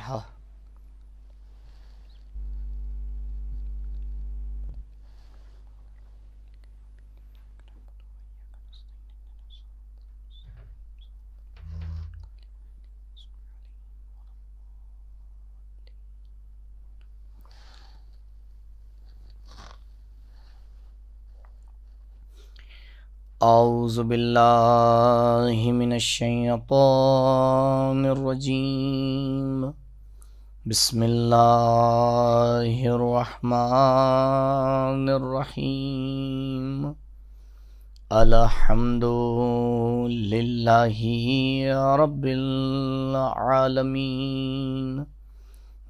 الفاتحہ۔ اعوذ باللہ من الشیطان الرجیم، بسم اللہ الرحمن الرحیم، الحمد للہ رب العالمین،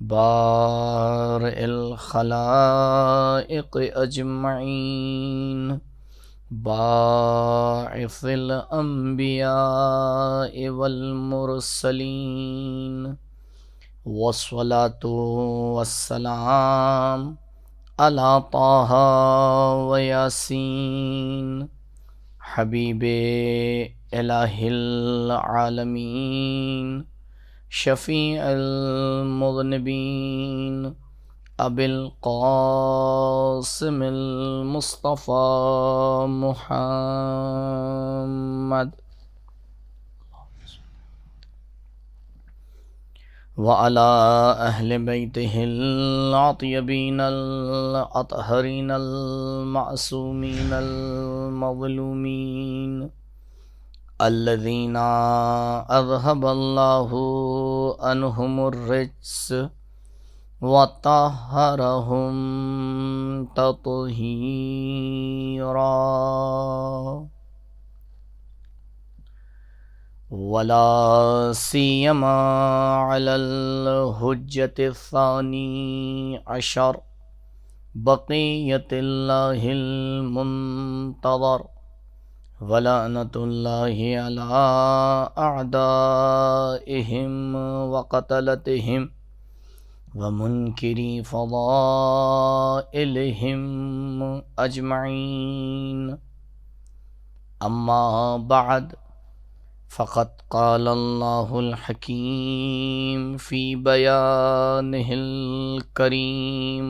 بارئ الخلائق اجمعین، باعث الانبیاء والمرسلین، والصلاة والسلام علی طہ و یاسین، حبیب الہ العالمین، شفیع المذنبین، ابی القاسم المصطفى محمد، وعلى اہل بیتہ الطیبین الاطہرین المعصومین المظلومین، الذین اذهب اللہ عنہم الرجس وطہرہم تطہیرا، ولا سیما علی الحجۃ الثانی عشر، بقیۃ اللہ المنتظر، ولعنۃ اللہ علی اعدائہم وقتلتہم ومنکری فضائلہم اجمعین، اما بعد، فقد قال اللہ الحکیم فی بیانہ الکریم،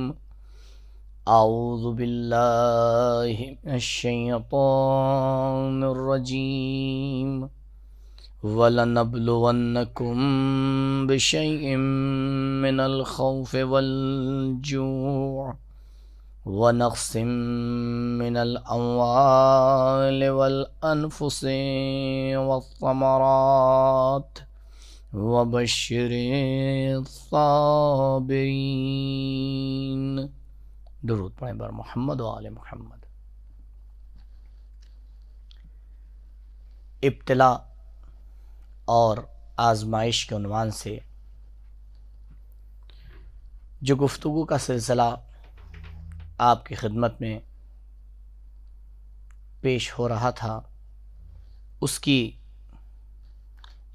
اعوذ باللہ من الشیطان الرجیم، وَلَنَبْلُوَنَّكُمْ بِشَيْءٍ مِّنَ الْخَوْفِ وَالْجُوعِ وَنَقْصٍ مِّنَ الْأَمْوَالِ وَالْأَنفُسِ وَالثَّمَرَاتِ وَبَشِّرِ الصَّابِرِينَ۔ درود پڑھیں بر محمد و آل محمد۔ ابتلا اور آزمائش کے عنوان سے جو گفتگو کا سلسلہ آپ کی خدمت میں پیش ہو رہا تھا، اس کی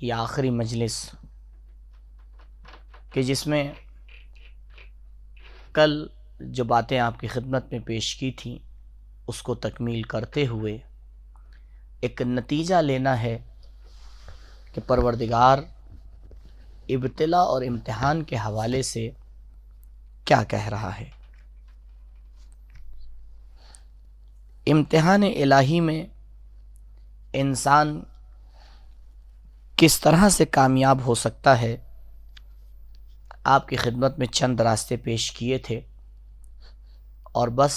یہ آخری مجلس کہ جس میں کل جو باتیں آپ کی خدمت میں پیش کی تھیں اس کو تکمیل کرتے ہوئے ایک نتیجہ لینا ہے کہ پروردگار ابتلا اور امتحان کے حوالے سے کیا کہہ رہا ہے۔ امتحان الہی میں انسان کس طرح سے کامیاب ہو سکتا ہے، آپ کی خدمت میں چند راستے پیش کیے تھے، اور بس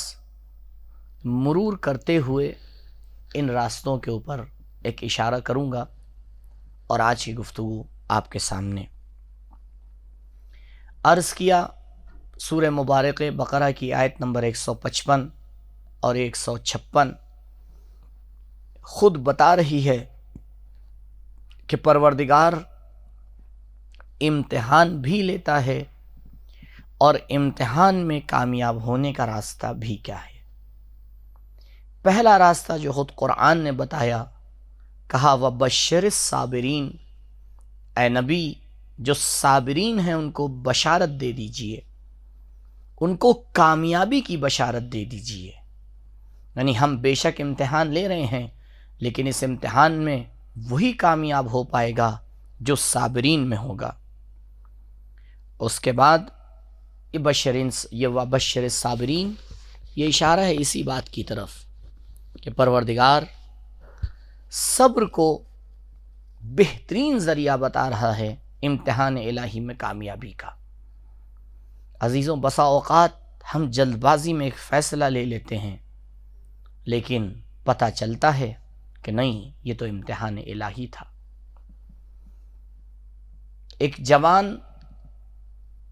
مرور کرتے ہوئے ان راستوں کے اوپر ایک اشارہ کروں گا، اور آج کی گفتگو آپ کے سامنے عرض کیا۔ سورہ مبارک بقرہ کی آیت نمبر 155 اور 156 خود بتا رہی ہے کہ پروردگار امتحان بھی لیتا ہے اور امتحان میں کامیاب ہونے کا راستہ بھی کیا ہے۔ پہلا راستہ جو خود قرآن نے بتایا، کہا وَبَشِّرِ الصَّابِرِينَ، اے نبی جو صابرین ہیں ان کو بشارت دے دیجئے، ان کو کامیابی کی بشارت دے دیجئے۔ یعنی ہم بے شک امتحان لے رہے ہیں، لیکن اس امتحان میں وہی کامیاب ہو پائے گا جو صابرین میں ہوگا۔ اس کے بعد یہ وبشر الصابرین، یہ اشارہ ہے اسی بات کی طرف کہ پروردگار صبر کو بہترین ذریعہ بتا رہا ہے امتحان الہی میں کامیابی کا۔ عزیزوں، بسا اوقات ہم جلد بازی میں ایک فیصلہ لے لیتے ہیں، لیکن پتہ چلتا ہے کہ نہیں، یہ تو امتحان الہی تھا۔ ایک جوان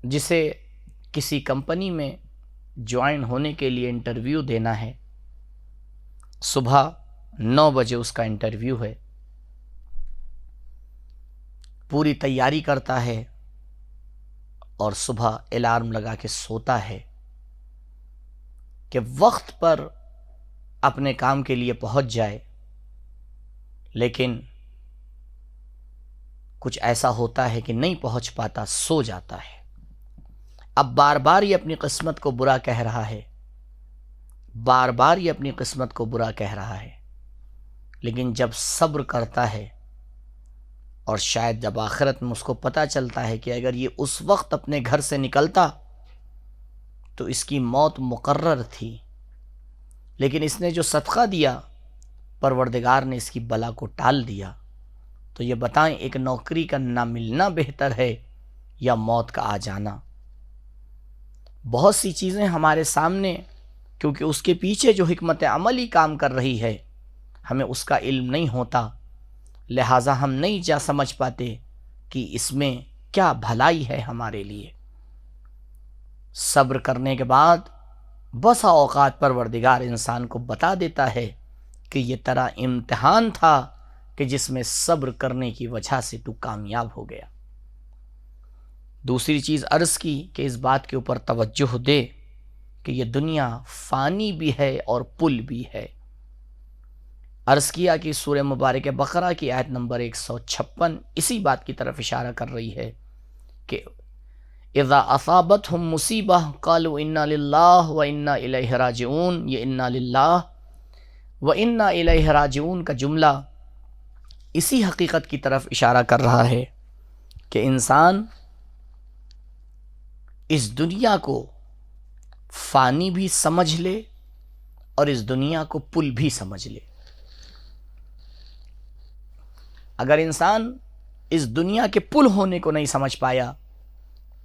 جسے کسی کمپنی میں جوائن ہونے کے لیے انٹرویو دینا ہے، صبح 9 بجے اس کا انٹرویو ہے، پوری تیاری کرتا ہے اور صبح الارم لگا کے سوتا ہے کہ وقت پر اپنے کام کے لیے پہنچ جائے، لیکن کچھ ایسا ہوتا ہے کہ نہیں پہنچ پاتا، سو جاتا ہے۔ اب بار بار یہ اپنی قسمت کو برا کہہ رہا ہے، بار بار یہ اپنی قسمت کو برا کہہ رہا ہے، لیکن جب صبر کرتا ہے اور شاید جب آخرت میں اس کو پتہ چلتا ہے کہ اگر یہ اس وقت اپنے گھر سے نکلتا تو اس کی موت مقرر تھی، لیکن اس نے جو صدقہ دیا پروردگار نے اس کی بلا کو ٹال دیا، تو یہ بتائیں ایک نوکری کا نہ ملنا بہتر ہے یا موت کا آ جانا؟ بہت سی چیزیں ہمارے سامنے، کیونکہ اس کے پیچھے جو حکمت عملی کام کر رہی ہے ہمیں اس کا علم نہیں ہوتا، لہٰذا ہم نہیں جا سمجھ پاتے کہ اس میں کیا بھلائی ہے ہمارے لیے۔ صبر کرنے کے بعد بسا اوقات پروردگار انسان کو بتا دیتا ہے کہ یہ تیرا امتحان تھا کہ جس میں صبر کرنے کی وجہ سے تو کامیاب ہو گیا۔ دوسری چیز عرض کی کہ اس بات کے اوپر توجہ دے کہ یہ دنیا فانی بھی ہے اور پل بھی ہے۔ عرض کیا کہ سورہ مبارک بقرہ کی آیت نمبر 156 اسی بات کی طرف اشارہ کر رہی ہے کہ اذا اصابتہم مصیبہ قالوا انا للہ و انا الیہ راجعون، یہ انا للہ و انا الیہ راجعون کا جملہ اسی حقیقت کی طرف اشارہ کر رہا ہے کہ انسان اس دنیا کو فانی بھی سمجھ لے اور اس دنیا کو پل بھی سمجھ لے۔ اگر انسان اس دنیا کے پل ہونے کو نہیں سمجھ پایا،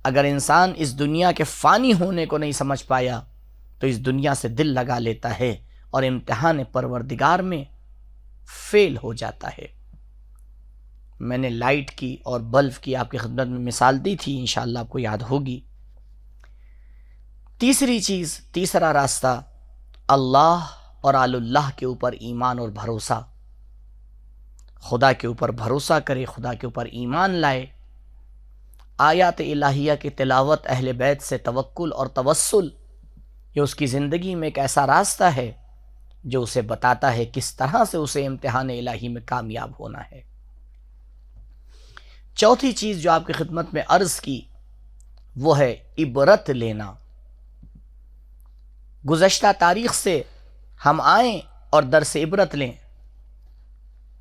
اگر انسان اس دنیا کے فانی ہونے کو نہیں سمجھ پایا، تو اس دنیا سے دل لگا لیتا ہے اور امتحان پروردگار میں فیل ہو جاتا ہے۔ میں نے لائٹ کی اور بلب کی آپ کی خدمت میں مثال دی تھی، انشاءاللہ آپ کو یاد ہوگی۔ تیسری چیز، تیسرا راستہ، اللہ اور آل اللہ کے اوپر ایمان اور بھروسہ۔ خدا کے اوپر بھروسہ کرے، خدا کے اوپر ایمان لائے، آیات الہیہ کی تلاوت، اہل بیت سے توکل اور توسل، یہ اس کی زندگی میں ایک ایسا راستہ ہے جو اسے بتاتا ہے کس طرح سے اسے امتحان الہی میں کامیاب ہونا ہے۔ چوتھی چیز جو آپ کی خدمت میں عرض کی وہ ہے عبرت لینا۔ گزشتہ تاریخ سے ہم آئیں اور درس عبرت لیں۔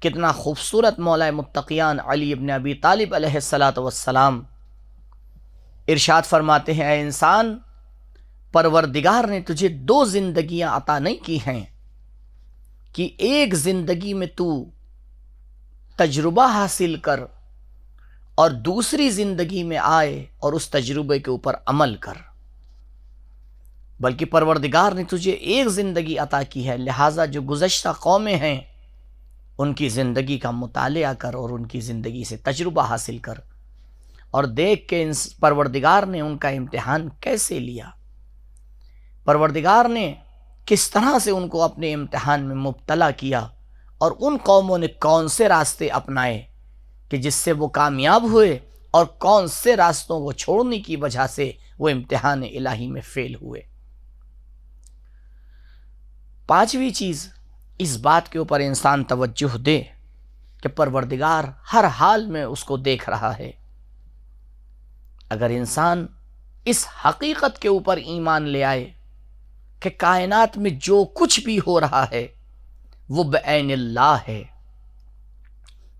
کتنا خوبصورت مولا متقیان علی ابن ابی طالب علیہ السلام ارشاد فرماتے ہیں، اے انسان، پروردگار نے تجھے 2 زندگیاں عطا نہیں کی ہیں کہ ایک زندگی میں تو تجربہ حاصل کر اور دوسری زندگی میں آئے اور اس تجربے کے اوپر عمل کر، بلکہ پروردگار نے تجھے ایک زندگی عطا کی ہے، لہٰذا جو گزشتہ قومیں ہیں ان کی زندگی کا مطالعہ کر اور ان کی زندگی سے تجربہ حاصل کر اور دیکھ کہ پروردگار نے ان کا امتحان کیسے لیا، پروردگار نے کس طرح سے ان کو اپنے امتحان میں مبتلا کیا اور ان قوموں نے کون سے راستے اپنائے کہ جس سے وہ کامیاب ہوئے اور کون سے راستوں کو چھوڑنے کی وجہ سے وہ امتحان الہی میں فیل ہوئے۔ پانچویں چیز، اس بات کے اوپر انسان توجہ دے کہ پروردگار ہر حال میں اس کو دیکھ رہا ہے۔ اگر انسان اس حقیقت کے اوپر ایمان لے آئے کہ کائنات میں جو کچھ بھی ہو رہا ہے وہ بعین اللہ ہے،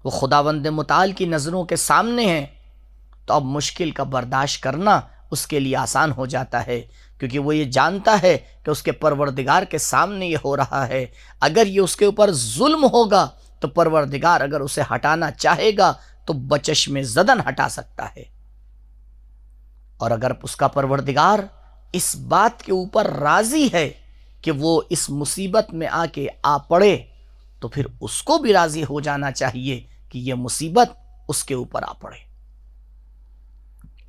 وہ خداوند متعال کی نظروں کے سامنے ہے، تو اب مشکل کا برداشت کرنا اس کے لیے آسان ہو جاتا ہے، کیونکہ وہ یہ جانتا ہے کہ اس کے پروردگار کے سامنے یہ ہو رہا ہے۔ اگر یہ اس کے اوپر ظلم ہوگا تو پروردگار اگر اسے ہٹانا چاہے گا تو بچشم زدن ہٹا سکتا ہے، اور اگر اس کا پروردگار اس بات کے اوپر راضی ہے کہ وہ اس مصیبت میں آ کے آ پڑے تو پھر اس کو بھی راضی ہو جانا چاہیے کہ یہ مصیبت اس کے اوپر آ پڑے۔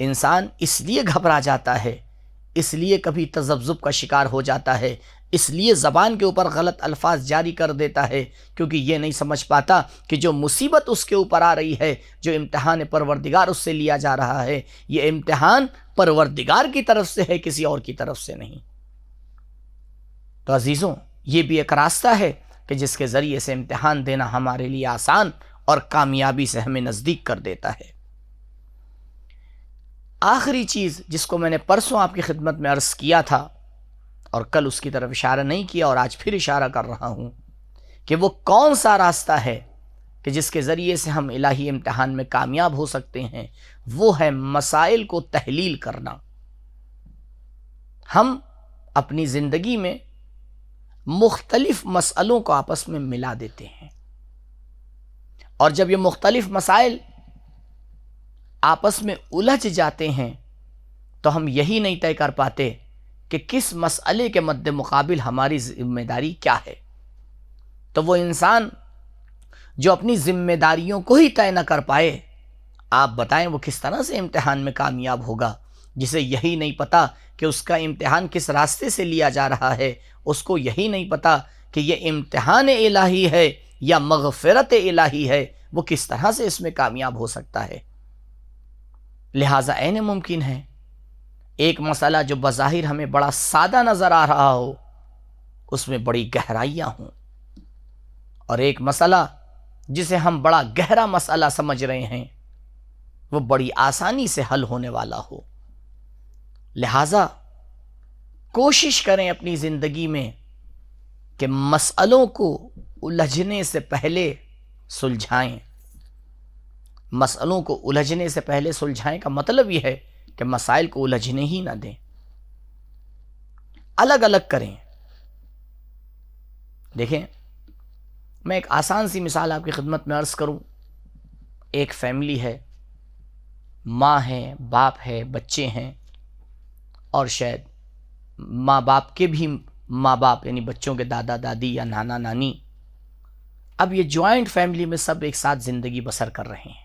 انسان اس لیے گھبرا جاتا ہے، اس لیے کبھی تذبذب کا شکار ہو جاتا ہے، اس لیے زبان کے اوپر غلط الفاظ جاری کر دیتا ہے، کیونکہ یہ نہیں سمجھ پاتا کہ جو مصیبت اس کے اوپر آ رہی ہے، جو امتحان پروردگار اس سے لیا جا رہا ہے، یہ امتحان پروردگار کی طرف سے ہے، کسی اور کی طرف سے نہیں۔ تو عزیزوں، یہ بھی ایک راستہ ہے کہ جس کے ذریعے سے امتحان دینا ہمارے لیے آسان اور کامیابی سے ہمیں نزدیک کر دیتا ہے۔ آخری چیز جس کو میں نے پرسوں آپ کی خدمت میں عرض کیا تھا اور کل اس کی طرف اشارہ نہیں کیا اور آج پھر اشارہ کر رہا ہوں کہ وہ کون سا راستہ ہے کہ جس کے ذریعے سے ہم الہی امتحان میں کامیاب ہو سکتے ہیں، وہ ہے مسائل کو تحلیل کرنا۔ ہم اپنی زندگی میں مختلف مسئلوں کو آپس میں ملا دیتے ہیں، اور جب یہ مختلف مسائل آپس میں الجھ جاتے ہیں تو ہم یہی نہیں طے کر پاتے کہ کس مسئلے کے مد مقابل ہماری ذمہ داری کیا ہے۔ تو وہ انسان جو اپنی ذمہ داریوں کو ہی طے نہ کر پائے، آپ بتائیں وہ کس طرح سے امتحان میں کامیاب ہوگا؟ جسے یہی نہیں پتا کہ اس کا امتحان کس راستے سے لیا جا رہا ہے، اس کو یہی نہیں پتا کہ یہ امتحان الہی ہے یا مغفرت الہی ہے، وہ کس طرح سے اس میں کامیاب ہو سکتا ہے؟ لہٰذا عین ممکن ہے ایک مسئلہ جو بظاہر ہمیں بڑا سادہ نظر آ رہا ہو، اس میں بڑی گہرائیاں ہوں، اور ایک مسئلہ جسے ہم بڑا گہرا مسئلہ سمجھ رہے ہیں وہ بڑی آسانی سے حل ہونے والا ہو۔ لہٰذا کوشش کریں اپنی زندگی میں کہ مسئلوں کو الجھنے سے پہلے سلجھائیں۔ مسئلوں کو الجھنے سے پہلے سلجھائیں کا مطلب یہ ہے کہ مسائل کو الجھنے ہی نہ دیں، الگ الگ کریں۔ دیکھیں، میں ایک آسان سی مثال آپ کی خدمت میں عرض کروں۔ ایک فیملی ہے، ماں ہے، باپ ہے، بچے ہیں، اور شاید ماں باپ کے بھی ماں باپ یعنی بچوں کے دادا دادی یا نانا نانی۔ اب یہ جوائنٹ فیملی میں سب ایک ساتھ زندگی بسر کر رہے ہیں۔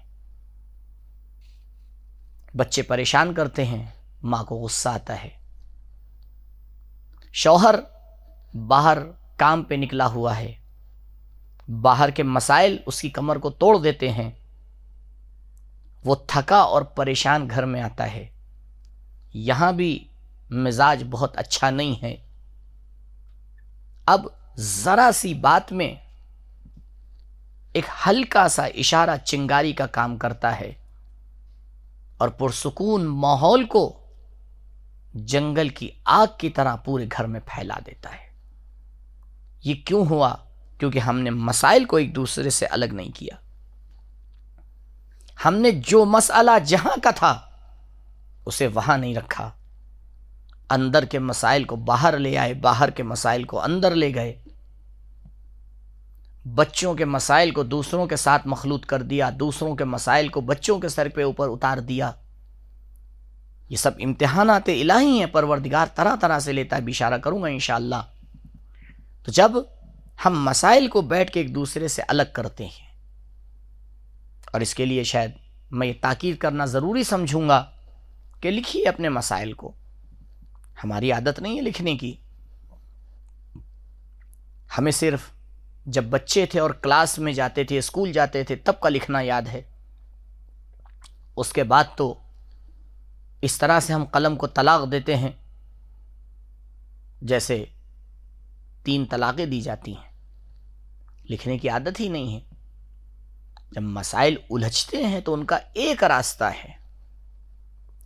بچے پریشان کرتے ہیں، ماں کو غصہ آتا ہے، شوہر باہر کام پہ نکلا ہوا ہے، باہر کے مسائل اس کی کمر کو توڑ دیتے ہیں، وہ تھکا اور پریشان گھر میں آتا ہے، یہاں بھی مزاج بہت اچھا نہیں ہے۔ اب ذرا سی بات میں ایک ہلکا سا اشارہ چنگاری کا کام کرتا ہے اور پرسکون ماحول کو جنگل کی آگ کی طرح پورے گھر میں پھیلا دیتا ہے۔ یہ کیوں ہوا؟ کیونکہ ہم نے مسائل کو ایک دوسرے سے الگ نہیں کیا۔ ہم نے جو مسئلہ جہاں کا تھا اسے وہاں نہیں رکھا، اندر کے مسائل کو باہر لے آئے، باہر کے مسائل کو اندر لے گئے، بچوں کے مسائل کو دوسروں کے ساتھ مخلوط کر دیا، دوسروں کے مسائل کو بچوں کے سر پہ اوپر اتار دیا۔ یہ سب امتحانات الہی ہیں، پروردگار طرح طرح سے لیتا ہے، بھی اشارہ کروں گا انشاءاللہ۔ تو جب ہم مسائل کو بیٹھ کے ایک دوسرے سے الگ کرتے ہیں، اور اس کے لیے شاید میں یہ تاکید کرنا ضروری سمجھوں گا کہ لکھیے اپنے مسائل کو۔ ہماری عادت نہیں ہے لکھنے کی، ہمیں صرف جب بچے تھے اور کلاس میں جاتے تھے، اسکول جاتے تھے، تب کا لکھنا یاد ہے۔ اس کے بعد تو اس طرح سے ہم قلم کو طلاق دیتے ہیں جیسے 3 طلاقیں دی جاتی ہیں، لکھنے کی عادت ہی نہیں ہے۔ جب مسائل الجھتے ہیں تو ان کا ایک راستہ ہے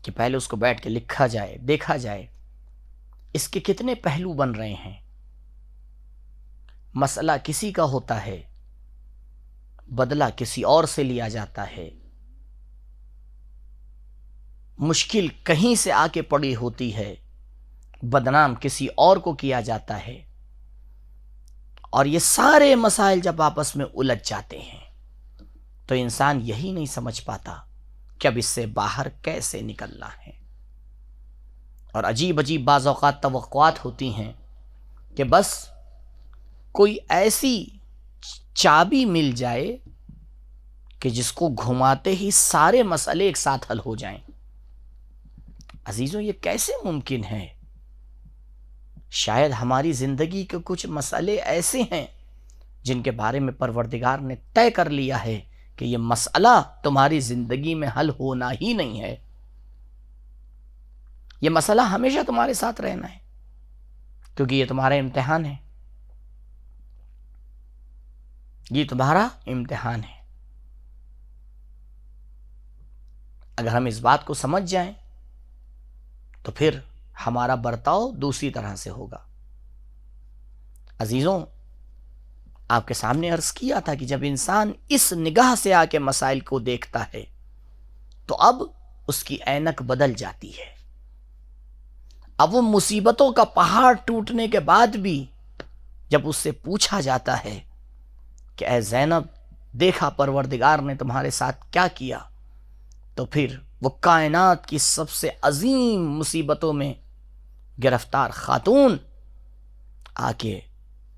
کہ پہلے اس کو بیٹھ کے لکھا جائے، دیکھا جائے اس کے کتنے پہلو بن رہے ہیں۔ مسئلہ کسی کا ہوتا ہے، بدلہ کسی اور سے لیا جاتا ہے، مشکل کہیں سے آ کے پڑی ہوتی ہے، بدنام کسی اور کو کیا جاتا ہے، اور یہ سارے مسائل جب آپس میں الجھ جاتے ہیں تو انسان یہی نہیں سمجھ پاتا کہ اب اس سے باہر کیسے نکلنا ہے۔ اور عجیب عجیب بعض اوقات توقعات ہوتی ہیں کہ بس کوئی ایسی چابی مل جائے کہ جس کو گھماتے ہی سارے مسئلے ایک ساتھ حل ہو جائیں۔ عزیزوں، یہ کیسے ممکن ہے؟ شاید ہماری زندگی کے کچھ مسئلے ایسے ہیں جن کے بارے میں پروردگار نے طے کر لیا ہے کہ یہ مسئلہ تمہاری زندگی میں حل ہونا ہی نہیں ہے، یہ مسئلہ ہمیشہ تمہارے ساتھ رہنا ہے، کیونکہ یہ تمہارا امتحان ہے، یہ تمہارا امتحان ہے۔ اگر ہم اس بات کو سمجھ جائیں تو پھر ہمارا برتاؤ دوسری طرح سے ہوگا۔ عزیزوں، آپ کے سامنے عرض کیا تھا کہ جب انسان اس نگاہ سے آ کے مسائل کو دیکھتا ہے تو اب اس کی اینک بدل جاتی ہے۔ اب وہ مصیبتوں کا پہاڑ ٹوٹنے کے بعد بھی جب اس سے پوچھا جاتا ہے کہ اے زینب، دیکھا پروردگار نے تمہارے ساتھ کیا کیا، تو پھر وہ کائنات کی سب سے عظیم مصیبتوں میں گرفتار خاتون آ کے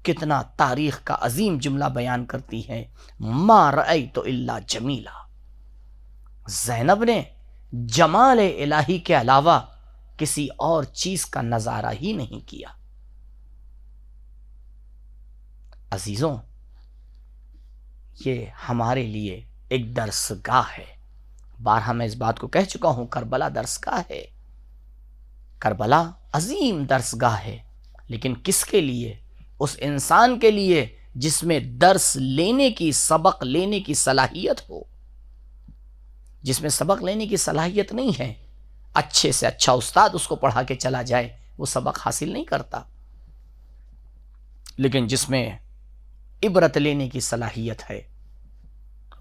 کتنا تاریخ کا عظیم جملہ بیان کرتی ہے، ما رأیت الا جمیلا۔ زینب نے جمال الہی کے علاوہ کسی اور چیز کا نظارہ ہی نہیں کیا۔ عزیزوں، یہ ہمارے لیے ایک درسگاہ ہے۔ بارہا میں اس بات کو کہہ چکا ہوں، کربلا درسگاہ ہے، کربلا عظیم درسگاہ ہے، لیکن کس کے لیے؟ اس انسان کے لیے جس میں درس لینے کی، سبق لینے کی صلاحیت ہو۔ جس میں سبق لینے کی صلاحیت نہیں ہے، اچھے سے اچھا استاد اس کو پڑھا کے چلا جائے، وہ سبق حاصل نہیں کرتا، لیکن جس میں عبرت لینے کی صلاحیت ہے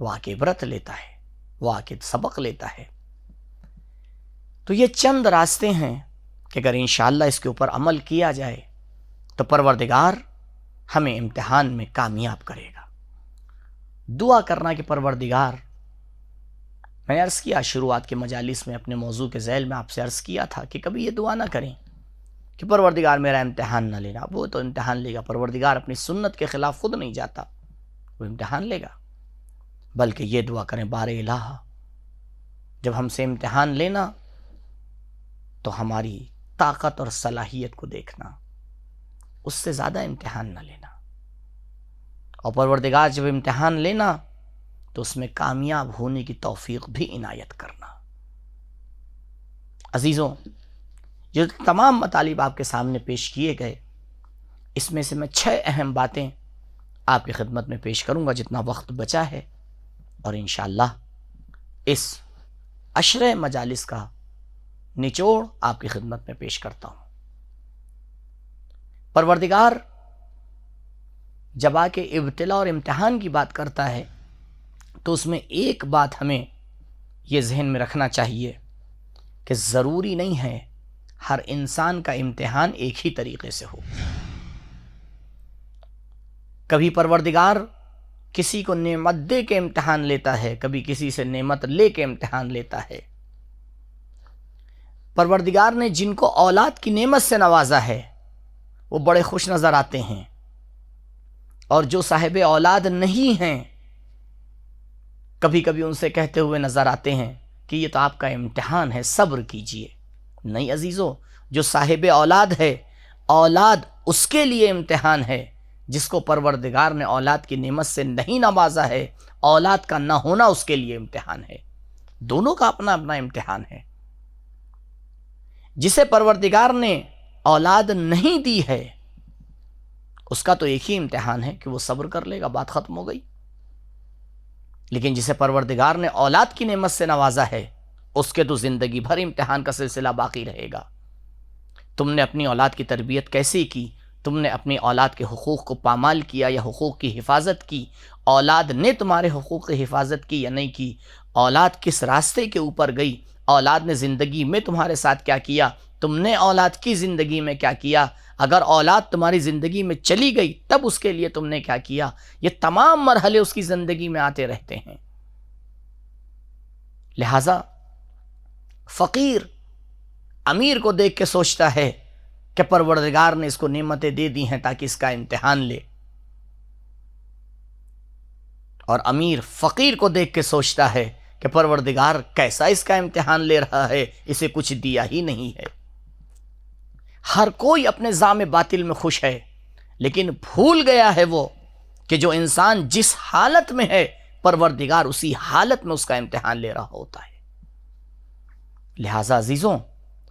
وہ آ کے عبرت لیتا ہے، وہ آ کے سبق لیتا ہے۔ تو یہ چند راستے ہیں کہ اگر انشاءاللہ اس کے اوپر عمل کیا جائے تو پروردگار ہمیں امتحان میں کامیاب کرے گا۔ دعا کرنا کہ پروردگار، میں نے عرض کیا شروعات کے مجالس میں اپنے موضوع کے ذیل میں آپ سے عرض کیا تھا کہ کبھی یہ دعا نہ کریں کہ پروردگار میرا امتحان نہ لینا، وہ تو امتحان لے گا۔ پروردگار اپنی سنت کے خلاف خود نہیں جاتا، وہ امتحان لے گا، بلکہ یہ دعا کریں، بار الہ، جب ہم سے امتحان لینا تو ہماری طاقت اور صلاحیت کو دیکھنا، اس سے زیادہ امتحان نہ لینا، اور پروردگار جب امتحان لینا تو اس میں کامیاب ہونے کی توفیق بھی عنایت کرنا۔ عزیزوں، جو تمام مطالب آپ کے سامنے پیش کیے گئے، اس میں سے میں 6 اہم باتیں آپ کی خدمت میں پیش کروں گا جتنا وقت بچا ہے، اور انشاءاللہ اس عشرہ مجالس کا نچوڑ آپ کی خدمت میں پیش کرتا ہوں۔ پروردگار جب آ کے ابتلا اور امتحان کی بات کرتا ہے تو اس میں ایک بات ہمیں یہ ذہن میں رکھنا چاہیے کہ ضروری نہیں ہے ہر انسان کا امتحان ایک ہی طریقے سے ہو۔ کبھی پروردگار کسی کو نعمت دے کے امتحان لیتا ہے، کبھی کسی سے نعمت لے کے امتحان لیتا ہے۔ پروردگار نے جن کو اولاد کی نعمت سے نوازا ہے وہ بڑے خوش نظر آتے ہیں، اور جو صاحب اولاد نہیں ہیں کبھی کبھی ان سے کہتے ہوئے نظر آتے ہیں کہ یہ تو آپ کا امتحان ہے، صبر کیجئے۔ نہیں عزیزو، جو صاحب اولاد ہے، اولاد اس کے لیے امتحان ہے جس کو پروردگار نے اولاد کی نعمت سے نہیں نوازا ہے، اولاد کا نہ ہونا اس کے لیے امتحان ہے۔ دونوں کا اپنا اپنا امتحان ہے۔ جسے پروردگار نے اولاد نہیں دی ہے اس کا تو ایک ہی امتحان ہے کہ وہ صبر کر لے گا، بات ختم ہو گئی۔ لیکن جسے پروردگار نے اولاد کی نعمت سے نوازا ہے اس کے تو زندگی بھر امتحان کا سلسلہ باقی رہے گا۔ تم نے اپنی اولاد کی تربیت کیسے کی؟ تم نے اپنی اولاد کے حقوق کو پامال کیا یا حقوق کی حفاظت کی؟ اولاد نے تمہارے حقوق کی حفاظت کی یا نہیں کی؟ اولاد کس راستے کے اوپر گئی؟ اولاد نے زندگی میں تمہارے ساتھ کیا کیا، تم نے اولاد کی زندگی میں کیا کیا، اگر اولاد تمہاری زندگی میں چلی گئی تب اس کے لیے تم نے کیا کیا، یہ تمام مرحلے اس کی زندگی میں آتے رہتے ہیں۔ لہذا فقیر امیر کو دیکھ کے سوچتا ہے کہ پروردگار نے اس کو نعمتیں دے دی ہیں تاکہ اس کا امتحان لے، اور امیر فقیر کو دیکھ کے سوچتا ہے کہ پروردگار کیسا اس کا امتحان لے رہا ہے، اسے کچھ دیا ہی نہیں ہے۔ ہر کوئی اپنے زعم باطل میں خوش ہے، لیکن بھول گیا ہے وہ کہ جو انسان جس حالت میں ہے پروردگار اسی حالت میں اس کا امتحان لے رہا ہوتا ہے۔ لہذا عزیزوں،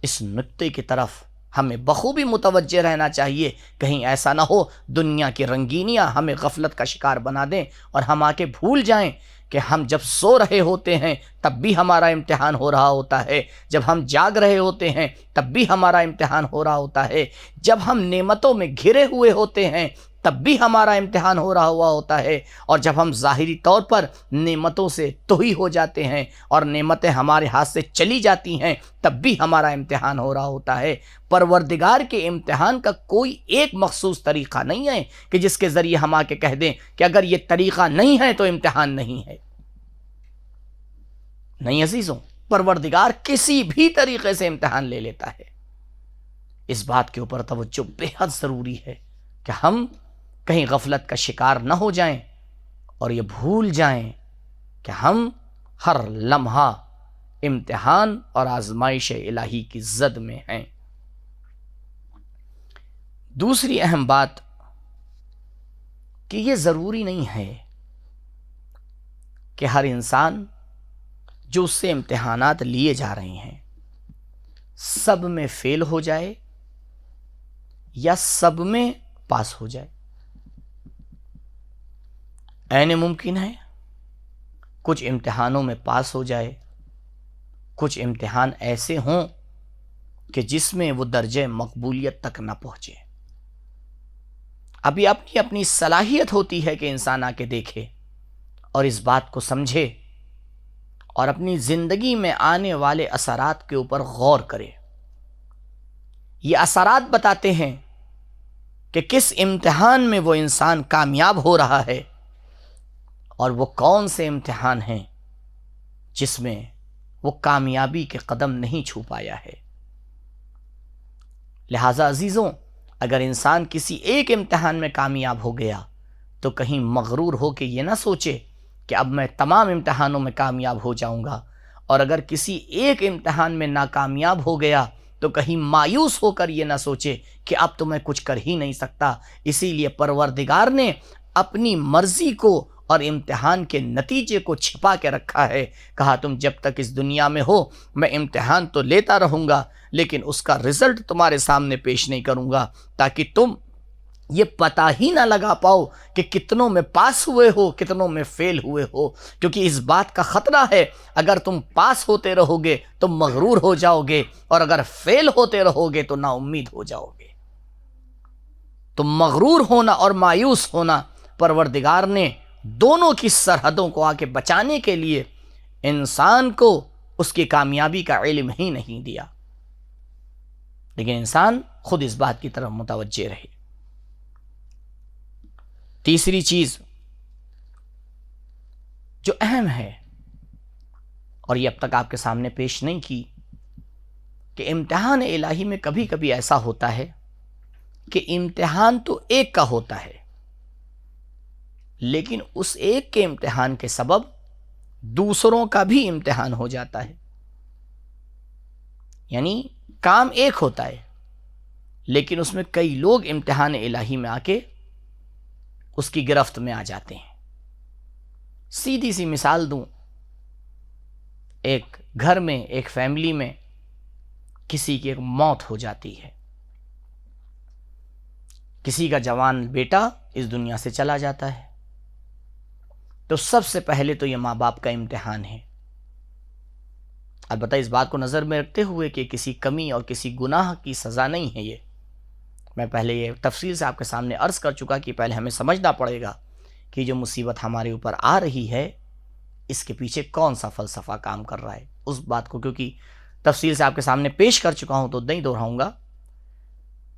اس نقطے کی طرف ہمیں بخوبی متوجہ رہنا چاہیے، کہیں ایسا نہ ہو دنیا کی رنگینیاں ہمیں غفلت کا شکار بنا دیں اور ہم آ کے بھول جائیں کہ ہم جب سو رہے ہوتے ہیں تب بھی ہمارا امتحان ہو رہا ہوتا ہے، جب ہم جاگ رہے ہوتے ہیں تب بھی ہمارا امتحان ہو رہا ہوتا ہے، جب ہم نعمتوں میں گھرے ہوئے ہوتے ہیں تب بھی ہمارا امتحان ہو رہا ہوا ہوتا ہے، اور جب ہم ظاہری طور پر نعمتوں سے تہی ہو جاتے ہیں اور نعمتیں ہمارے ہاتھ سے چلی جاتی ہیں تب بھی ہمارا امتحان ہو رہا ہوتا ہے۔ پروردگار کے امتحان کا کوئی ایک مخصوص طریقہ نہیں ہے کہ جس کے ذریعے ہم آ کے کہہ دیں کہ اگر یہ طریقہ نہیں ہے تو امتحان نہیں ہے۔ نہیں عزیزوں، پروردگار کسی بھی طریقے سے امتحان لے لیتا ہے۔ اس بات کے اوپر توجہ بے حد ضروری ہے کہ ہم کہیں غفلت کا شکار نہ ہو جائیں اور یہ بھول جائیں کہ ہم ہر لمحہ امتحان اور آزمائش الہی کی زد میں ہیں۔ دوسری اہم بات کہ یہ ضروری نہیں ہے کہ ہر انسان جو اس سے امتحانات لیے جا رہے ہیں سب میں فیل ہو جائے یا سب میں پاس ہو جائے۔ عین ممکن ہے کچھ امتحانوں میں پاس ہو جائے، کچھ امتحان ایسے ہوں کہ جس میں وہ درجہ مقبولیت تک نہ پہنچے۔ ابھی اپنی اپنی صلاحیت ہوتی ہے کہ انسان آ کے دیکھے اور اس بات کو سمجھے اور اپنی زندگی میں آنے والے اثرات کے اوپر غور کرے۔ یہ اثرات بتاتے ہیں کہ کس امتحان میں وہ انسان کامیاب ہو رہا ہے اور وہ کون سے امتحان ہیں جس میں وہ کامیابی کے قدم نہیں چھو پایا ہے۔ لہذا عزیزوں، اگر انسان کسی ایک امتحان میں کامیاب ہو گیا تو کہیں مغرور ہو کے یہ نہ سوچے کہ اب میں تمام امتحانوں میں کامیاب ہو جاؤں گا، اور اگر کسی ایک امتحان میں ناکامیاب ہو گیا تو کہیں مایوس ہو کر یہ نہ سوچے کہ اب تو میں کچھ کر ہی نہیں سکتا۔ اسی لیے پروردگار نے اپنی مرضی کو اور امتحان کے نتیجے کو چھپا کے رکھا ہے۔ کہا تم جب تک اس دنیا میں ہو میں امتحان تو لیتا رہوں گا، لیکن اس کا رزلٹ تمہارے سامنے پیش نہیں کروں گا، تاکہ تم یہ پتہ ہی نہ لگا پاؤ کہ کتنوں میں پاس ہوئے ہو کتنوں میں فیل ہوئے ہو، کیونکہ اس بات کا خطرہ ہے اگر تم پاس ہوتے رہو گے تو مغرور ہو جاؤ گے، اور اگر فیل ہوتے رہو گے تو نا امید ہو جاؤ گے۔ تو مغرور ہونا اور مایوس ہونا، پروردگار نے دونوں کی سرحدوں کو آ کے بچانے کے لیے انسان کو اس کی کامیابی کا علم ہی نہیں دیا، لیکن انسان خود اس بات کی طرف متوجہ رہے۔ تیسری چیز جو اہم ہے اور یہ اب تک آپ کے سامنے پیش نہیں کی، کہ امتحان الہی میں کبھی کبھی ایسا ہوتا ہے کہ امتحان تو ایک کا ہوتا ہے، لیکن اس ایک کے امتحان کے سبب دوسروں کا بھی امتحان ہو جاتا ہے۔ یعنی کام ایک ہوتا ہے لیکن اس میں کئی لوگ امتحان الہی میں آ کے اس کی گرفت میں آ جاتے ہیں۔ سیدھی سی مثال دوں، ایک گھر میں ایک فیملی میں کسی کی ایک موت ہو جاتی ہے، کسی کا جوان بیٹا اس دنیا سے چلا جاتا ہے، تو سب سے پہلے تو یہ ماں باپ کا امتحان ہے۔ البتہ اس بات کو نظر میں رکھتے ہوئے کہ کسی کمی اور کسی گناہ کی سزا نہیں ہے، یہ میں پہلے یہ تفصیل سے آپ کے سامنے عرض کر چکا کہ پہلے ہمیں سمجھنا پڑے گا کہ جو مصیبت ہمارے اوپر آ رہی ہے اس کے پیچھے کون سا فلسفہ کام کر رہا ہے، اس بات کو، کیونکہ تفصیل سے آپ کے سامنے پیش کر چکا ہوں تو نہیں دہراؤں گا.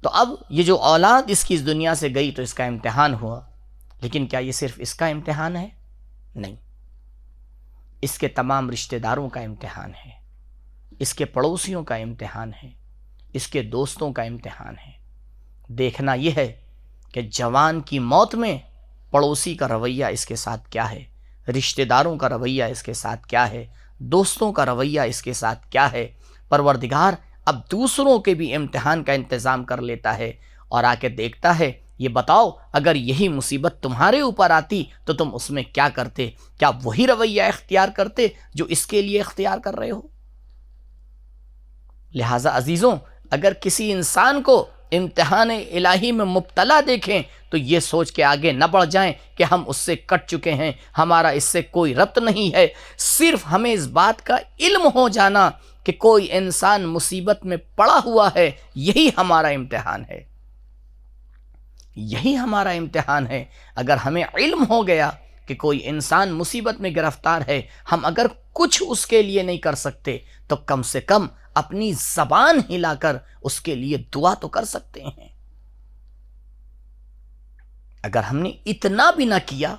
تو اب یہ جو اولاد اس کی اس دنیا سے گئی تو اس کا امتحان ہوا، لیکن کیا یہ صرف اس کا امتحان ہے؟ نہیں، اس کے تمام رشتہ داروں کا امتحان ہے، اس کے پڑوسیوں کا امتحان ہے، اس کے دوستوں کا امتحان ہے. دیکھنا یہ ہے کہ جوان کی موت میں پڑوسی کا رویہ اس کے ساتھ کیا ہے، رشتہ داروں کا رویہ اس کے ساتھ کیا ہے، دوستوں کا رویہ اس کے ساتھ کیا ہے. پروردگار اب دوسروں کے بھی امتحان کا انتظام کر لیتا ہے اور آ کے دیکھتا ہے، یہ بتاؤ اگر یہی مصیبت تمہارے اوپر آتی تو تم اس میں کیا کرتے؟ کیا وہی رویہ اختیار کرتے جو اس کے لیے اختیار کر رہے ہو؟ لہٰذا عزیزوں، اگر کسی انسان کو امتحان الہی میں مبتلا دیکھیں تو یہ سوچ کے آگے نہ بڑھ جائیں کہ ہم اس سے کٹ چکے ہیں، ہمارا اس سے کوئی ربط نہیں ہے. صرف ہمیں اس بات کا علم ہو جانا کہ کوئی انسان مصیبت میں پڑا ہوا ہے، یہی ہمارا امتحان ہے، یہی ہمارا امتحان ہے. اگر ہمیں علم ہو گیا کہ کوئی انسان مصیبت میں گرفتار ہے، ہم اگر کچھ اس کے لیے نہیں کر سکتے تو کم سے کم اپنی زبان ہلا کر اس کے لیے دعا تو کر سکتے ہیں. اگر ہم نے اتنا بھی نہ کیا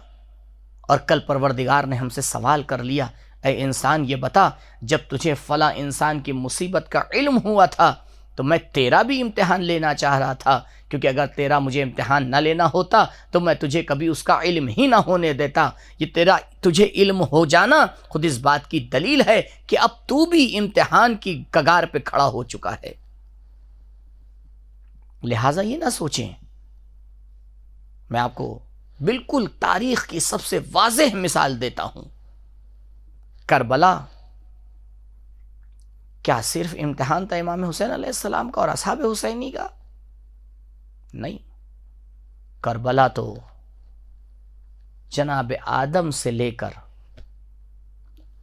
اور کل پروردگار نے ہم سے سوال کر لیا، اے انسان یہ بتا جب تجھے فلاں انسان کی مصیبت کا علم ہوا تھا تو میں تیرا بھی امتحان لینا چاہ رہا تھا، کیونکہ اگر تیرا مجھے امتحان نہ لینا ہوتا تو میں تجھے کبھی اس کا علم ہی نہ ہونے دیتا. یہ تجھے علم ہو جانا خود اس بات کی دلیل ہے کہ اب تو بھی امتحان کی کگار پہ کھڑا ہو چکا ہے. لہٰذا یہ نہ سوچیں. میں آپ کو بالکل تاریخ کی سب سے واضح مثال دیتا ہوں. کربلا کیا صرف امتحان تھا امام حسین علیہ السلام کا اور اصحاب حسینی کا؟ نہیں، کربلا تو جناب آدم سے لے کر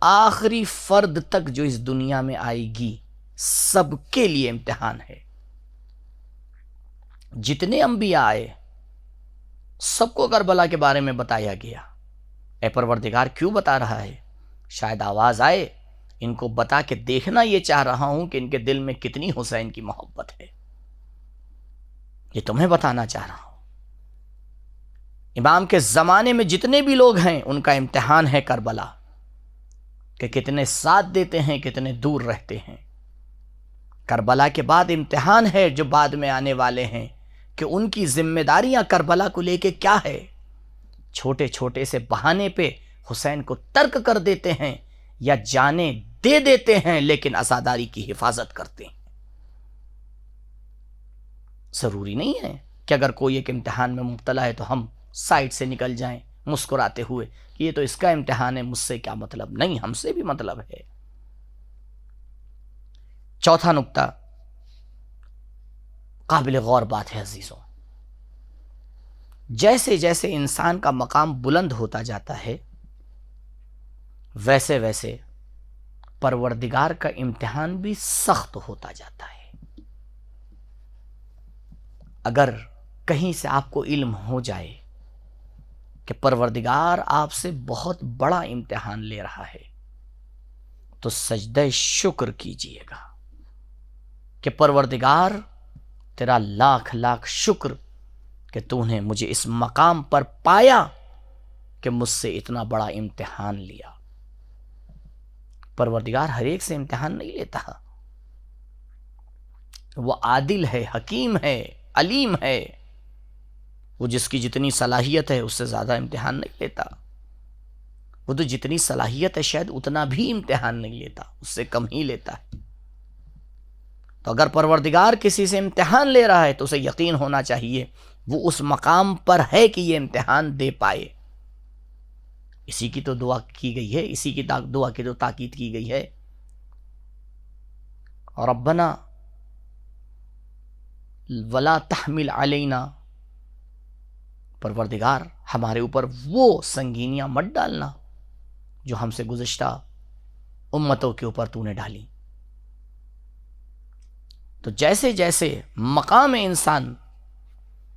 آخری فرد تک جو اس دنیا میں آئے گی سب کے لیے امتحان ہے. جتنے انبیاء آئے سب کو کربلا کے بارے میں بتایا گیا. اے پروردگار کیوں بتا رہا ہے؟ شاید آواز آئے ان کو بتا کے دیکھنا یہ چاہ رہا ہوں کہ ان کے دل میں کتنی حسین کی محبت ہے. یہ تمہیں بتانا چاہ رہا ہوں. امام کے زمانے میں جتنے بھی لوگ ہیں ان کا امتحان ہے کربلا، کہ کتنے ساتھ دیتے ہیں کتنے دور رہتے ہیں. کربلا کے بعد امتحان ہے جو بعد میں آنے والے ہیں کہ ان کی ذمہ داریاں کربلا کو لے کے کیا ہے. چھوٹے چھوٹے سے بہانے پہ حسین کو ترک کر دیتے ہیں یا جانیں دے دیتے ہیں لیکن عزاداری کی حفاظت کرتے ہیں. ضروری نہیں ہے کہ اگر کوئی ایک امتحان میں مبتلا ہے تو ہم سائڈ سے نکل جائیں مسکراتے ہوئے کہ یہ تو اس کا امتحان ہے، مجھ سے کیا مطلب. نہیں، ہم سے بھی مطلب ہے. چوتھا نکتہ قابل غور بات ہے عزیزوں. جیسے جیسے انسان کا مقام بلند ہوتا جاتا ہے ویسے ویسے پروردگار کا امتحان بھی سخت ہوتا جاتا ہے. اگر کہیں سے آپ کو علم ہو جائے کہ پروردگار آپ سے بہت بڑا امتحان لے رہا ہے تو سجدہ شکر کیجئے گا کہ پروردگار تیرا لاکھ لاکھ شکر کہ تو نے مجھے اس مقام پر پایا کہ مجھ سے اتنا بڑا امتحان لیا. پروردگار ہر ایک سے امتحان نہیں لیتا. وہ عادل ہے، حکیم ہے، علیم ہے. وہ جس کی جتنی صلاحیت ہے اس سے زیادہ امتحان نہیں لیتا. وہ تو جتنی صلاحیت ہے شاید اتنا بھی امتحان نہیں لیتا، اس سے کم ہی لیتا ہے. تو اگر پروردگار کسی سے امتحان لے رہا ہے تو اسے یقین ہونا چاہیے وہ اس مقام پر ہے کہ یہ امتحان دے پائے. اسی کی تو دعا کی گئی ہے، اسی کی دعا کی تو تاکید کی گئی ہے. ربنا ولا تحمل علینا، پروردگار ہمارے اوپر وہ سنگینیاں مت ڈالنا جو ہم سے گزشتہ امتوں کے اوپر تو نے ڈالی. تو جیسے جیسے مقام انسان،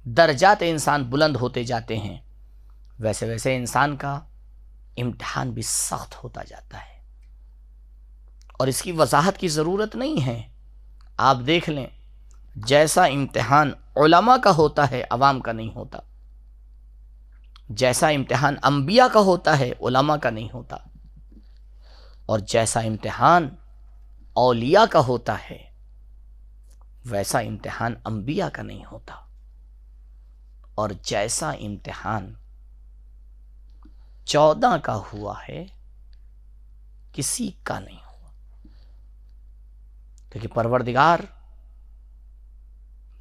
درجات انسان بلند ہوتے جاتے ہیں ویسے ویسے انسان کا امتحان بھی سخت ہوتا جاتا ہے. اور اس کی وضاحت کی ضرورت نہیں ہے. آپ دیکھ لیں، جیسا امتحان علماء کا ہوتا ہے عوام کا نہیں ہوتا، جیسا امتحان انبیاء کا ہوتا ہے علماء کا نہیں ہوتا، اور جیسا امتحان اولیاء کا ہوتا ہے ویسا امتحان انبیاء کا نہیں ہوتا، اور جیسا امتحان 14 کا ہوا ہے کسی کا نہیں ہوا، کیونکہ پروردگار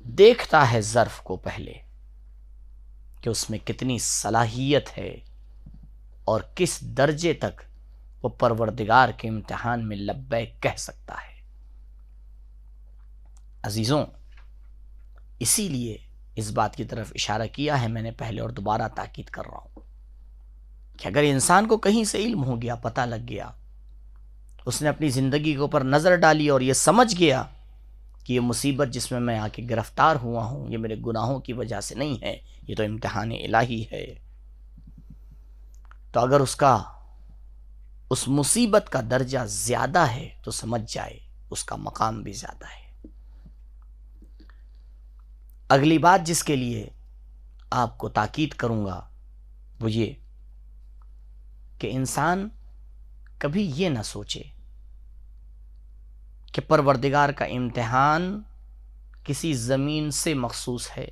دیکھتا ہے ظرف کو پہلے کہ اس میں کتنی صلاحیت ہے اور کس درجے تک وہ پروردگار کے امتحان میں لبیک کہہ سکتا ہے. عزیزوں، اسی لیے اس بات کی طرف اشارہ کیا ہے میں نے پہلے اور دوبارہ تاکید کر رہا ہوں کہ اگر انسان کو کہیں سے علم ہو گیا، پتہ لگ گیا، اس نے اپنی زندگی کے اوپر نظر ڈالی اور یہ سمجھ گیا کہ یہ مصیبت جس میں میں آ کے گرفتار ہوا ہوں یہ میرے گناہوں کی وجہ سے نہیں ہے، یہ تو امتحان الہی ہے، تو اگر اس کا اس مصیبت کا درجہ زیادہ ہے تو سمجھ جائے اس کا مقام بھی زیادہ ہے. اگلی بات جس کے لیے آپ کو تاکید کروں گا وہ یہ کہ انسان کبھی یہ نہ سوچے کہ پروردگار کا امتحان کسی زمین سے مخصوص ہے،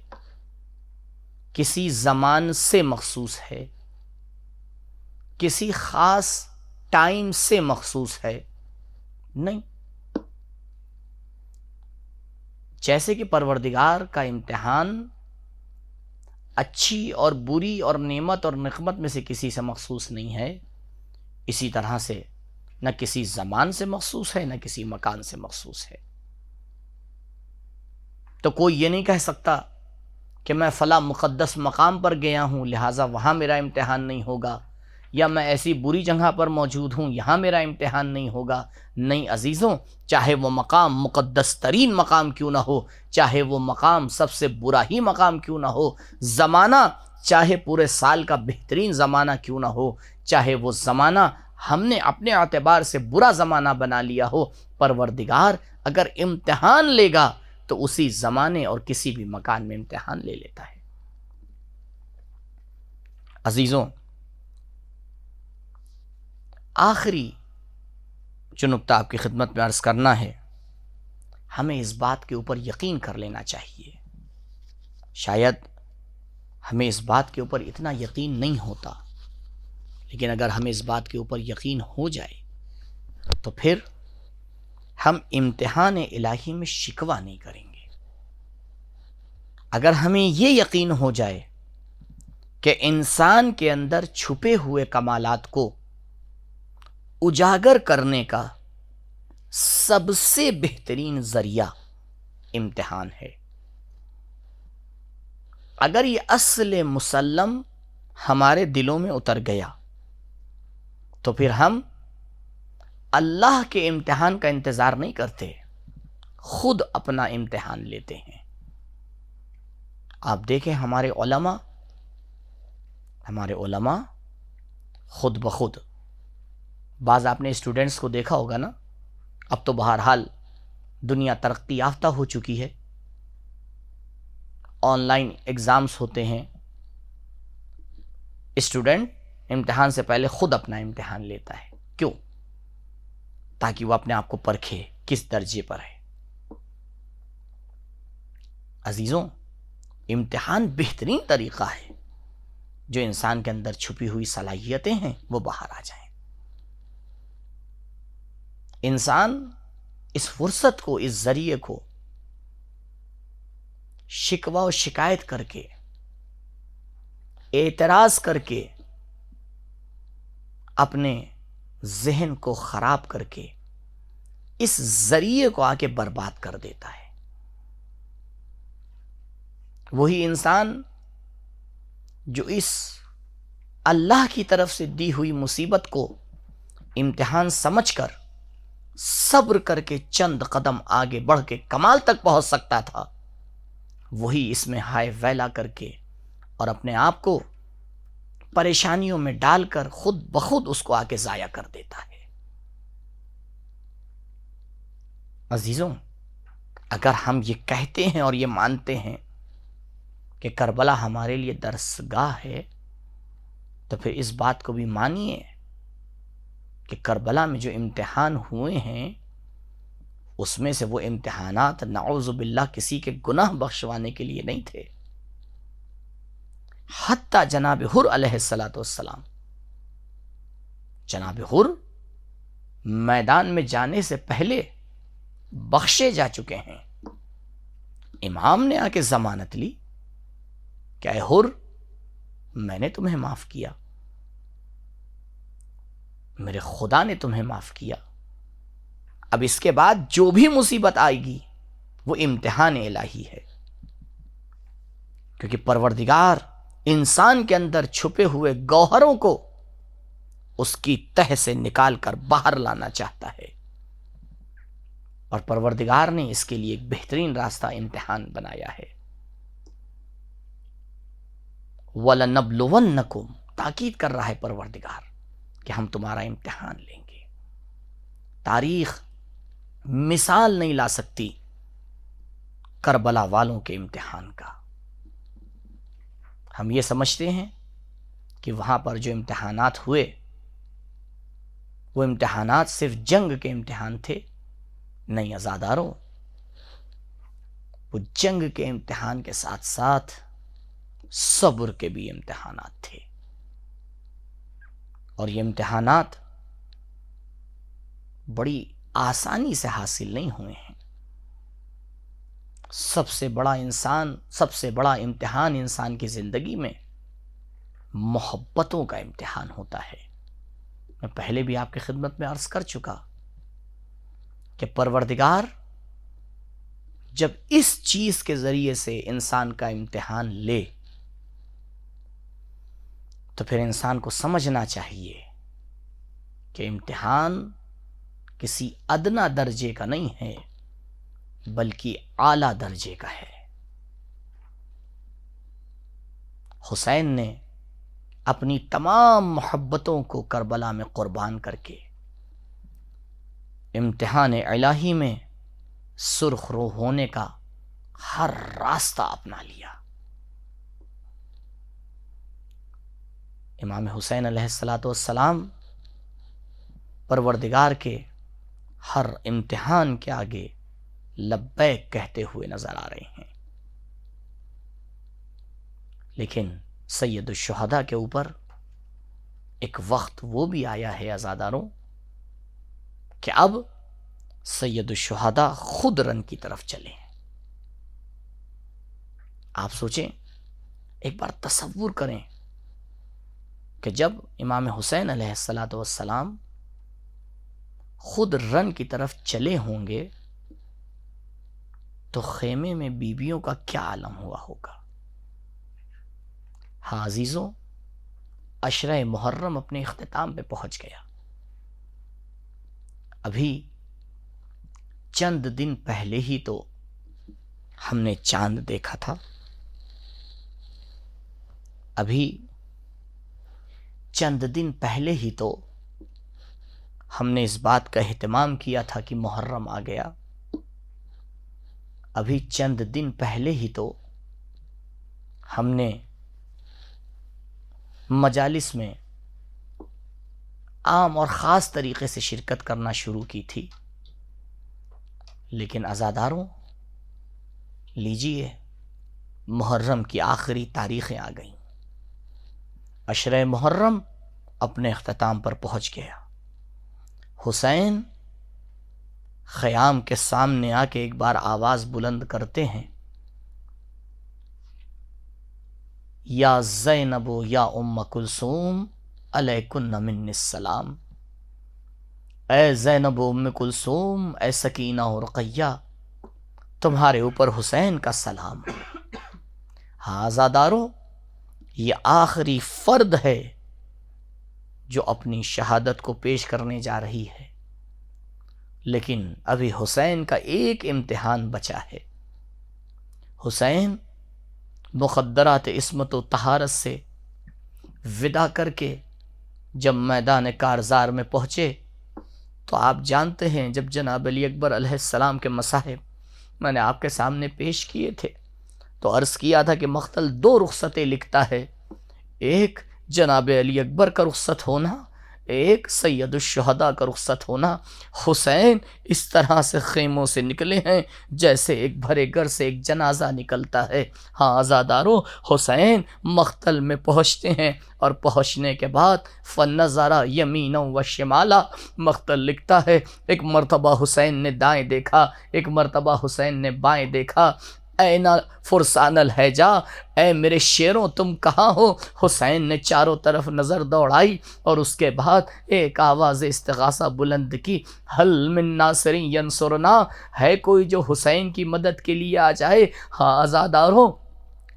کسی زمان سے مخصوص ہے، کسی خاص ٹائم سے مخصوص ہے. نہیں، جیسے کہ پروردگار کا امتحان اچھی اور بری اور نعمت اور نقمت میں سے کسی سے مخصوص نہیں ہے، اسی طرح سے نہ کسی زمان سے مخصوص ہے نہ کسی مکان سے مخصوص ہے. تو کوئی یہ نہیں کہہ سکتا کہ میں فلاں مقدس مقام پر گیا ہوں لہٰذا وہاں میرا امتحان نہیں ہوگا، یا میں ایسی بری جگہ پر موجود ہوں یہاں میرا امتحان نہیں ہوگا. نہیں عزیزوں، چاہے وہ مقام مقدس ترین مقام کیوں نہ ہو، چاہے وہ مقام سب سے برا ہی مقام کیوں نہ ہو، زمانہ چاہے پورے سال کا بہترین زمانہ کیوں نہ ہو، چاہے وہ زمانہ ہم نے اپنے اعتبار سے برا زمانہ بنا لیا ہو، پروردگار اگر امتحان لے گا تو اسی زمانے اور کسی بھی مکان میں امتحان لے لیتا ہے. عزیزوں، آخری جو نکتہ آپ کی خدمت میں عرض کرنا ہے، ہمیں اس بات کے اوپر یقین کر لینا چاہیے. شاید ہمیں اس بات کے اوپر اتنا یقین نہیں ہوتا، لیکن اگر ہمیں اس بات کے اوپر یقین ہو جائے تو پھر ہم امتحان الہی میں شکوہ نہیں کریں گے. اگر ہمیں یہ یقین ہو جائے کہ انسان کے اندر چھپے ہوئے کمالات کو اجاگر کرنے کا سب سے بہترین ذریعہ امتحان ہے، اگر یہ اصل مسلم ہمارے دلوں میں اتر گیا تو پھر ہم اللہ کے امتحان کا انتظار نہیں کرتے، خود اپنا امتحان لیتے ہیں. آپ دیکھیں ہمارے علماء خود بخود، بعض آپ نے اسٹوڈنٹس کو دیکھا ہوگا نا، اب تو بہرحال دنیا ترقی یافتہ ہو چکی ہے، آن لائن ایگزامز ہوتے ہیں، اسٹوڈنٹ امتحان سے پہلے خود اپنا امتحان لیتا ہے. کیوں؟ تاکہ وہ اپنے آپ کو پرکھے کس درجے پر ہے. عزیزوں، امتحان بہترین طریقہ ہے جو انسان کے اندر چھپی ہوئی صلاحیتیں ہیں وہ باہر آ جائیں. انسان اس فرصت کو، اس ذریعے کو شکوہ و شکایت کر کے، اعتراض کر کے، اپنے ذہن کو خراب کر کے اس ذریعے کو آ کے برباد کر دیتا ہے. وہی انسان جو اس اللہ کی طرف سے دی ہوئی مصیبت کو امتحان سمجھ کر صبر کر کے چند قدم آگے بڑھ کے کمال تک پہنچ سکتا تھا، وہی اس میں ہائے ویلا کر کے اور اپنے آپ کو پریشانیوں میں ڈال کر خود بخود اس کو آ کے ضائع کر دیتا ہے. عزیزوں، اگر ہم یہ کہتے ہیں اور یہ مانتے ہیں کہ کربلا ہمارے لیے درسگاہ ہے، تو پھر اس بات کو بھی مانیے کہ کربلا میں جو امتحان ہوئے ہیں اس میں سے وہ امتحانات نعوذ باللہ کسی کے گناہ بخشوانے کے لیے نہیں تھے. حتیٰ جناب حر علیہ السلام، جناب حر میدان میں جانے سے پہلے بخشے جا چکے ہیں. امام نے آ کے ضمانت لی کہ اے حر، میں نے تمہیں معاف کیا، میرے خدا نے تمہیں معاف کیا. اب اس کے بعد جو بھی مصیبت آئے گی وہ امتحان الہی ہے، کیونکہ پروردگار انسان کے اندر چھپے ہوئے گوہروں کو اس کی تہ سے نکال کر باہر لانا چاہتا ہے، اور پروردگار نے اس کے لیے ایک بہترین راستہ امتحان بنایا ہے. وَلَنَبْلُوَنَّكُمْ، تاکید کر رہا ہے پروردگار کہ ہم تمہارا امتحان لیں گے. تاریخ مثال نہیں لا سکتی کربلا والوں کے امتحان کا. ہم یہ سمجھتے ہیں کہ وہاں پر جو امتحانات ہوئے وہ امتحانات صرف جنگ کے امتحان تھے. نہیں عزاداروں، وہ جنگ کے امتحان کے ساتھ ساتھ صبر کے بھی امتحانات تھے، اور یہ امتحانات بڑی آسانی سے حاصل نہیں ہوئے ہیں. سب سے بڑا امتحان انسان کی زندگی میں محبتوں کا امتحان ہوتا ہے. میں پہلے بھی آپ کی خدمت میں عرض کر چکا کہ پروردگار جب اس چیز کے ذریعے سے انسان کا امتحان لے تو پھر انسان کو سمجھنا چاہیے کہ امتحان کسی ادنا درجے کا نہیں ہے بلکہ اعلیٰ درجے کا ہے. حسین نے اپنی تمام محبتوں کو کربلا میں قربان کر کے امتحان الہی میں سرخ رو ہونے کا ہر راستہ اپنا لیا. امام حسین علیہ السلام پروردگار کے ہر امتحان کے آگے لبیک کہتے ہوئے نظر آ رہے ہیں. لیکن سید الشہداء کے اوپر ایک وقت وہ بھی آیا ہے عزاداروں کہ اب سید الشہداء خود رن کی طرف چلے. آپ سوچیں، ایک بار تصور کریں کہ جب امام حسین علیہ السلام خود رن کی طرف چلے ہوں گے تو خیمے میں بیویوں کا کیا عالم ہوا ہوگا. ہاں عزیزوں، عشرہ محرم اپنے اختتام پہ پہنچ گیا. ابھی چند دن پہلے ہی تو ہم نے چاند دیکھا تھا. ابھی چند دن پہلے ہی تو ہم نے اس بات کا اہتمام کیا تھا کہ محرم آ گیا. ابھی چند دن پہلے ہی تو ہم نے مجالس میں عام اور خاص طریقے سے شرکت کرنا شروع کی تھی. لیکن عزاداروں، لیجئے محرم کی آخری تاریخیں آ گئیں. عشرہ محرم اپنے اختتام پر پہنچ گیا. حسین خیام کے سامنے آ کے ایک بار آواز بلند کرتے ہیں، یا زینب یا ام کلثوم علیکن منی السلام. اے زینب و ام کلثوم، اے سکینہ و رقیہ، تمہارے اوپر حسین کا سلام. ہاں عزاداروں، یہ آخری فرد ہے جو اپنی شہادت کو پیش کرنے جا رہی ہے. لیکن ابھی حسین کا ایک امتحان بچا ہے. حسین مخدرات عصمت و طہارت سے ودا کر کے جب میدان کارزار میں پہنچے تو آپ جانتے ہیں جب جناب علی اکبر علیہ السلام کے مصاحب میں نے آپ کے سامنے پیش کیے تھے تو عرض کیا تھا کہ مقتل 2 رخصتیں لکھتا ہے، ایک جناب علی اکبر کا رخصت ہونا، ایک سید الشہداء کا رخصت ہونا۔ حسین اس طرح سے خیموں سے نکلے ہیں جیسے ایک بھرے گھر سے ایک جنازہ نکلتا ہے۔ ہاں عزادارو، حسین مقتل میں پہنچتے ہیں اور پہنچنے کے بعد فنظرا یمینا و شمالا، مقتل لکھتا ہے ایک مرتبہ حسین نے دائیں دیکھا، ایک مرتبہ حسین نے بائیں دیکھا۔ اے فرسان الحجا، اے میرے شیروں تم کہاں ہو؟ حسین نے چاروں طرف نظر دوڑائی اور اس کے بعد ایک آواز استغاثہ بلند کی، حل من ناصر ینصرنا، ہے کوئی جو حسین کی مدد کے لیے آ جائے؟ ہاں عزاداروں،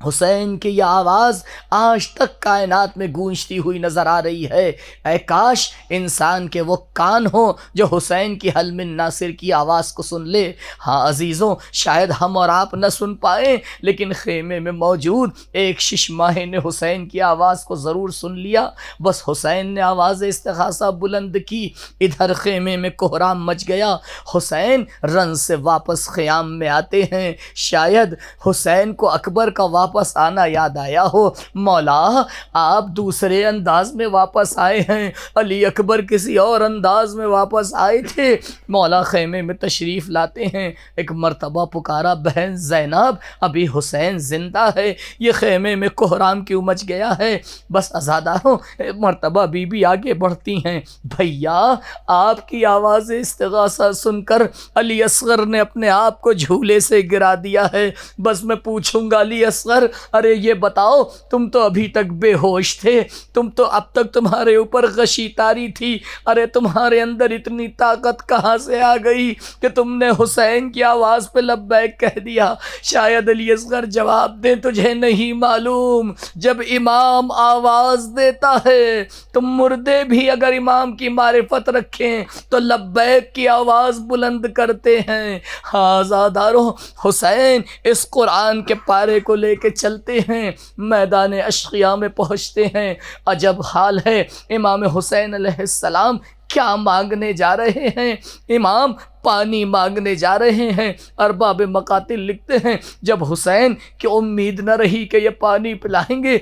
حسین کی یہ آواز آج تک کائنات میں گونجتی ہوئی نظر آ رہی ہے۔ اے کاش انسان کے وہ کان ہوں جو حسین کی حل من ناصر کی آواز کو سن لے۔ ہاں عزیزوں، شاید ہم اور آپ نہ سن پائیں، لیکن خیمے میں موجود ایک شش ماہی نے حسین کی آواز کو ضرور سن لیا۔ بس حسین نے آواز استغاثہ بلند کی، ادھر خیمے میں کوہرام مچ گیا۔ حسین رن سے واپس خیام میں آتے ہیں۔ شاید حسین کو اکبر کا واپس آنا یاد آیا ہو، مولا آپ دوسرے انداز میں واپس آئے ہیں، علی اکبر کسی اور انداز میں واپس آئے تھے۔ مولا خیمے میں تشریف لاتے ہیں، ایک مرتبہ پکارا، بہن زینب ابھی حسین زندہ ہے، یہ خیمے میں کوہرام کیوں مچ گیا ہے؟ بس عزاداروں، مرتبہ بی بی آگے بڑھتی ہیں، بھیا آپ کی آواز استغاثہ سن کر علی اصغر نے اپنے آپ کو جھولے سے گرا دیا ہے۔ بس میں پوچھوں گا علی اصغر، ارے یہ بتاؤ، تم تو ابھی تک بے ہوش تھے، تم تو اب تک تمہارے اوپر غشی تاری تھی، ارے تمہارے اندر اتنی طاقت کہاں سے آ گئی کہ تم نے حسین کی آواز پہ لبیک کہہ دیا؟ شاید علی اصغر جواب دیں، تجھے نہیں معلوم، جب امام آواز دیتا ہے تو مردے بھی اگر امام کی معرفت رکھیں تو لبیک کی آواز بلند کرتے ہیں۔ ہاں عزاداروں، حسین اس قرآن کے پارے کو لے کے چلتے ہیں، میدان اشقیاء میں پہنچتے ہیں۔ عجب حال ہے، امام حسین علیہ السلام کیا مانگنے جا رہے ہیں؟ امام پانی مانگنے جا رہے ہیں۔ ارباب مقاتل لکھتے ہیں جب حسین کی امید نہ رہی کہ یہ پانی پلائیں گے،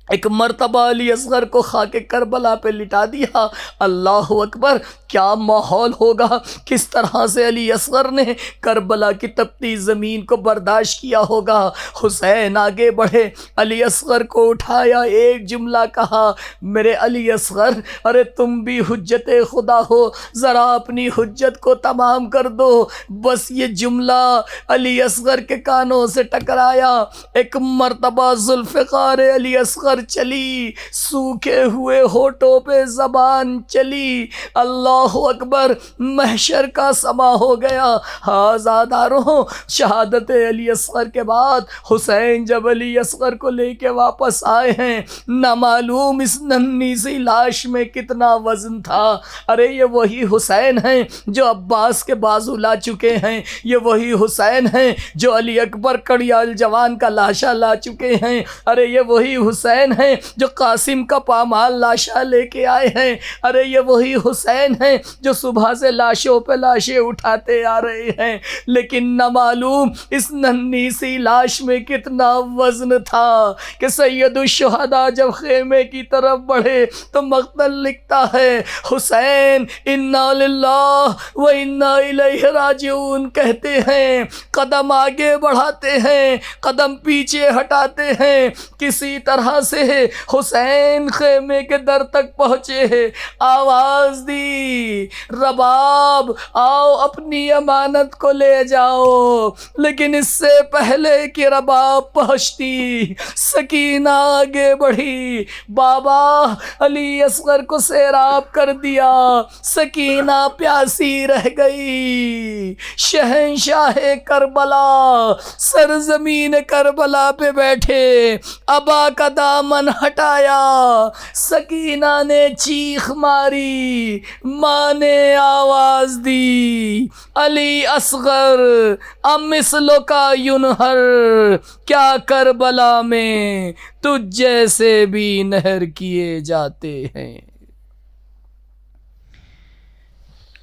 ایک مرتبہ علی اصغر کو خاک کربلا پہ لٹا دیا۔ اللہ اکبر، کیا ماحول ہوگا، کس طرح سے علی اصغر نے کربلا کی تپتی زمین کو برداشت کیا ہوگا۔ حسین آگے بڑھے، علی اصغر کو اٹھایا، ایک جملہ کہا، میرے علی اصغر، ارے تم بھی حجت خدا ہو، ذرا اپنی حجت کو تمام کر دو۔ بس یہ جملہ علی اصغر کے کانوں سے ٹکرایا، ایک مرتبہ ذوالفقار علی اصغر چلی، سوکھے ہوئے ہونٹوں پہ زبان چلی۔ اللہ اکبر، محشر کا سما ہو گیا۔ ہاں عزاداروں، شہادت علی اصغر کے بعد حسین جب علی اصغر کو لے کے واپس آئے ہیں، نہ معلوم اس ننھی سی لاش میں کتنا وزن تھا۔ ارے یہ وہی حسین ہیں جو عباس کے بازو لا چکے ہیں، یہ وہی حسین ہیں جو علی اکبر کڑیال جوان کا لاشا لا چکے ہیں، ارے یہ وہی حسین ہیں جو قاسم کا پامال لاشا لے کے آئے ہیں، ارے یہ وہی حسین ہیں جو صبح سے لاشوں پہ لاشیں اٹھاتے آ رہے ہیں۔ لیکن نہ معلوم اس ننھی سی لاش میں کتنا وزن تھا کہ سید الشہداء جب خیمے کی طرف بڑھے تو مقتل لکھتا ہے، حسین انا للہ و انا الیہ راجعون کہتے ہیں، قدم آگے بڑھاتے ہیں، قدم پیچھے ہٹاتے ہیں، کسی طرح سے حسین خیمے کے در تک پہنچے، آواز دی، رباب آؤ اپنی امانت کو لے جاؤ۔ لیکن اس سے پہلے کہ رباب پہنچتی، سکینہ آگے بڑھی، بابا علی اصغر کو سیراب کر دیا، سکینہ پیاسی رہ گئی۔ شہنشاہ کربلا سرزمین کربلا پہ بیٹھے، ابا کا دامن ہٹایا، سکینہ نے چیخ ماری، ماں نے آواز دی، علی اصغر امثلو کا ینہر، کیا کربلا میں تجھ جیسے بھی نہر کیے جاتے ہیں۔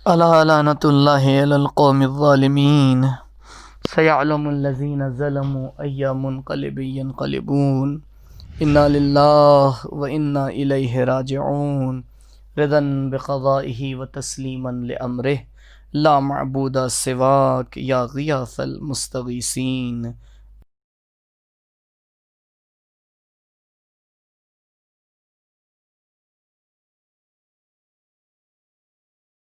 ألا لعنة الله على القوم الظالمين سيعلم الذين ظلموا أي منقلب ينقلبون إنا لله وإنا إليه راجعون رضا بقضائه وتسليما لأمره لا معبود سواك يا غياث المستغيثين